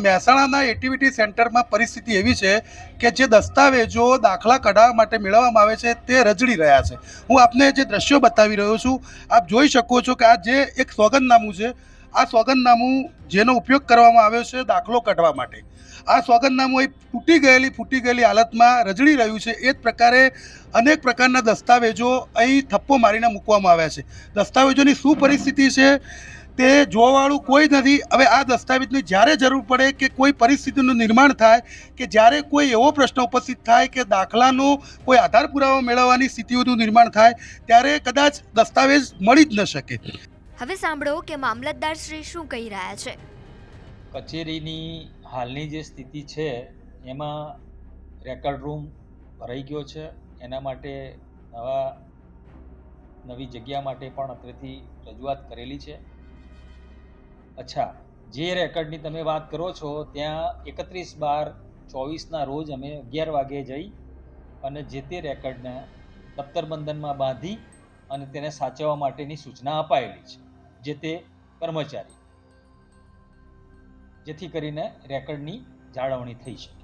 મહેસાણાના એક્ટિવિટી સેન્ટરમાં પરિસ્થિતિ એવી છે કે જે દસ્તાવેજો દાખલા કઢાવવા માટે મેળવવામાં આવે છે તે રજડી રહ્યા છે. હું આપને જે દ્રશ્યો બતાવી રહ્યો છું, આપ જોઈ શકો છો કે આ જે એક સોગંદનામું છે, આ સોગંદનામું જેનો ઉપયોગ કરવામાં આવ્યો છે દાખલો કાઢવા માટે, આ સોગંદનામું એ ફૂટી ગયેલી હાલતમાં રજડી રહ્યું છે. એ જ પ્રકારે અનેક પ્રકારના દસ્તાવેજો અહીં થપ્પો મારીને મૂકવામાં આવ્યા છે. દસ્તાવેજોની શું પરિસ્થિતિ છે તે જોવાવાળું કોઈ નથી. હવે આ દસ્તાવેજની જ્યારે જરૂર પડે કે કોઈ પરિસ્થિતિનું નિર્માણ થાય કે જ્યારે કોઈ એવો પ્રશ્ન ઉપસ્થિત થાય કે દાખલાનો કોઈ આધાર પુરાવો મેળવવાની સ્થિતિઓનું નિર્માણ થાય ત્યારે કદાચ દસ્તાવેજ મળી જ ન શકે. હવે સાંભળો કે મામલતદાર શ્રી શું કહી રહ્યા છે. કચેરીની હાલની જે સ્થિતિ છે એમાં રેકર્ડ રૂમ ભરાઈ ગયો છે. એના માટે નવી જગ્યા માટે પણ અત્રેથી રજૂઆત કરેલી છે. અચ્છા, જે રેકર્ડની તમે વાત કરો છો ત્યાં 31/12/24ના રોજ અમે 11 વાગે જઈ અને જે તે રેકર્ડને દફતર બંધનમાં બાંધી અને તેને સાચવવા માટેની સૂચના અપાયેલી છે જે તે કર્મચારી, જેથી કરીને રેકર્ડની જાળવણી થઈ શકે.